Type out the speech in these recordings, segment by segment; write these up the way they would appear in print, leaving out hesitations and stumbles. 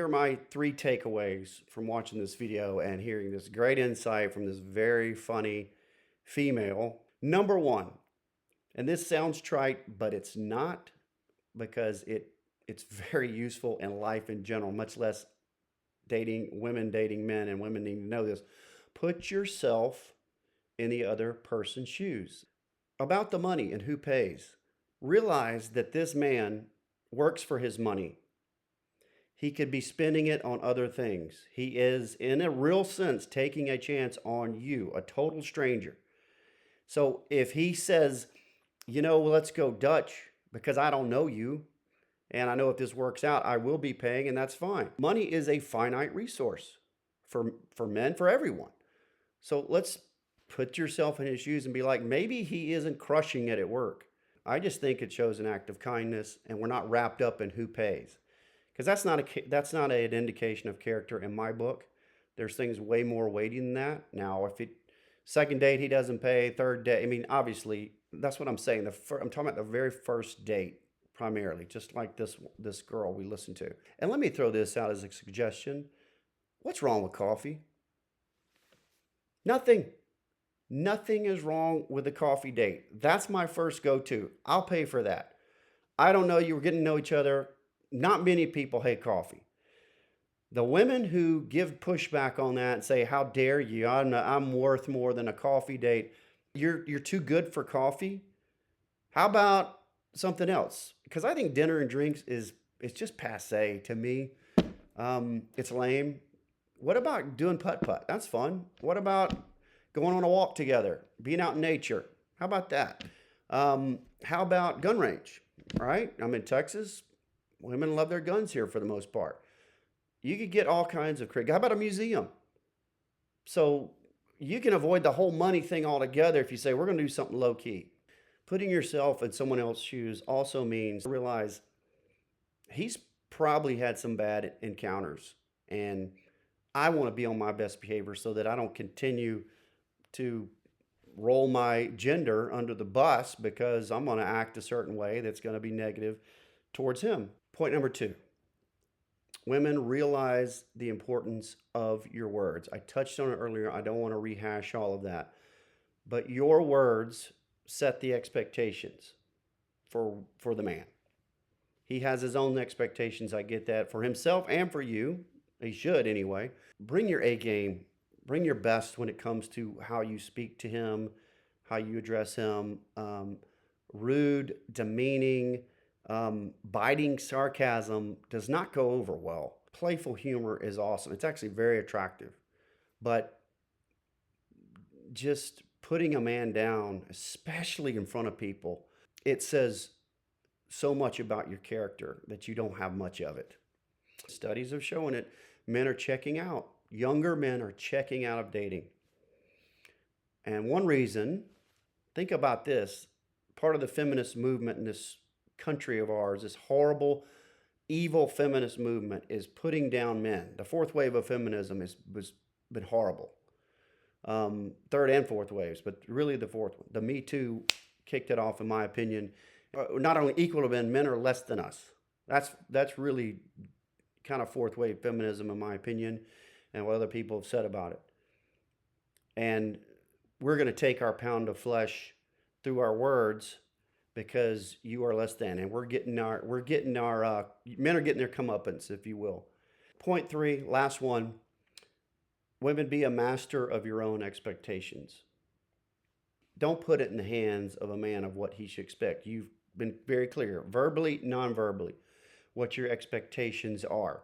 here are my three takeaways from watching this video and hearing this great insight from this very funny female. Number one, and this sounds trite, but it's not, because it's very useful in life in general, much less dating men, and women need to know this. Put yourself in the other person's shoes. About the money and who pays. Realize that this man works for his money. He could be spending it on other things. He is, in a real sense, taking a chance on you, a total stranger. So if he says, let's go Dutch because I don't know you, and I know if this works out, I will be paying, and that's fine. Money is a finite resource for men, for everyone. So let's put yourself in his shoes and be like, maybe he isn't crushing it at work. I just think it shows an act of kindness, and we're not wrapped up in who pays, because that's not an indication of character in my book. There's things way more weighty than that. Now, if second date he doesn't pay, third date, I mean, obviously that's what I'm saying. I'm talking about the very first date primarily, just like this girl we listened to. And let me throw this out as a suggestion. What's wrong with coffee? Nothing. Nothing is wrong with a coffee date. That's my first go-to. I'll pay for that. I don't know you. We're getting to know each other. Not many people hate coffee. The women who give pushback on that and say, "How dare you? I'm worth more than a coffee date. You're too good for coffee." How about something else? Because I think dinner and drinks it's just passe to me. It's lame. What about doing putt-putt? That's fun. What about going on a walk together, being out in nature? How about that? How about gun range? All right, I'm in Texas. Women love their guns here for the most part. You could get all kinds of crazy. How about a museum? So you can avoid the whole money thing altogether if you say, we're going to do something low key. Putting yourself in someone else's shoes also means realize he's probably had some bad encounters, and I want to be on my best behavior so that I don't continue to roll my gender under the bus because I'm going to act a certain way that's going to be negative towards him. Point number two, women, realize the importance of your words. I touched on it earlier. I don't want to rehash all of that. But your words set the expectations for the man. He has his own expectations. I get that, for himself and for you. He should anyway. Bring your A game. Bring your best when it comes to how you speak to him, how you address him. Rude, demeaning, biting sarcasm does not go over well. Playful humor is awesome. It's actually very attractive. But just putting a man down, especially in front of people, it says so much about your character that you don't have much of it. Studies are showing it. Men are checking out. Younger men are checking out of dating. And one reason, think about this, part of the feminist movement in this country of ours, this horrible, evil feminist movement, is putting down men. The fourth wave of feminism has been horrible. Third and fourth waves, but really the fourth one. The Me Too kicked it off, in my opinion. Not only equal to men are less than us. That's really kind of fourth wave feminism, in my opinion, and what other people have said about it. And we're going to take our pound of flesh through our words because you are less than, and men are getting their comeuppance, if you will. Point three, last one. Women, be a master of your own expectations. Don't put it in the hands of a man of what he should expect. You've been very clear, verbally, non-verbally, what your expectations are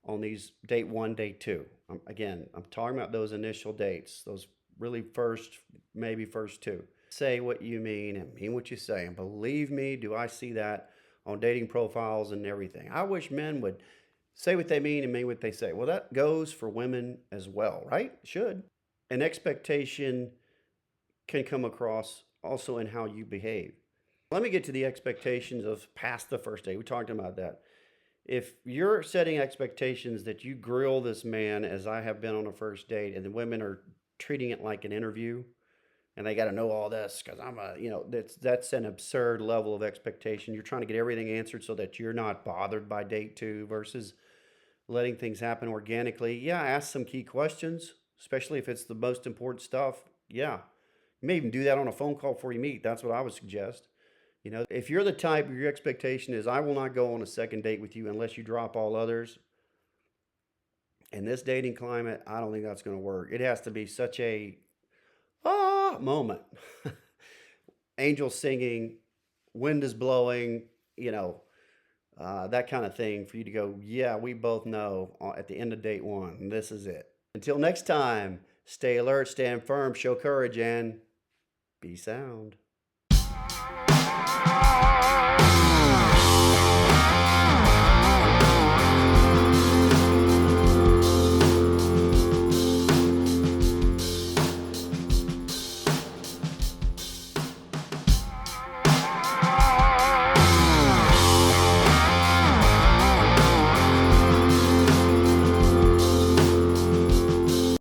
on these date one, date two. Again, I'm talking about those initial dates, those really maybe first two. Say what you mean and mean what you say. And believe me, do I see that on dating profiles and everything. I wish men would say what they mean and mean what they say. Well, that goes for women as well, right? Should. An expectation can come across also in how you behave. Let me get to the expectations of past the first date. We talked about that. If you're setting expectations that you grill this man, as I have been on a first date, and the women are treating it like an interview, and they got to know all this because that's an absurd level of expectation. You're trying to get everything answered so that you're not bothered by date two, versus letting things happen organically. Yeah, ask some key questions, especially if it's the most important stuff. Yeah. You may even do that on a phone call before you meet. That's what I would suggest. If you're the type, your expectation is, I will not go on a second date with you unless you drop all others. In this dating climate, I don't think that's going to work. It has to be such a moment. Angels singing, wind is blowing, you know, that kind of thing for you to go, yeah, we both know at the end of date one, this is it. Until next time, stay alert, stand firm, show courage, and be sound.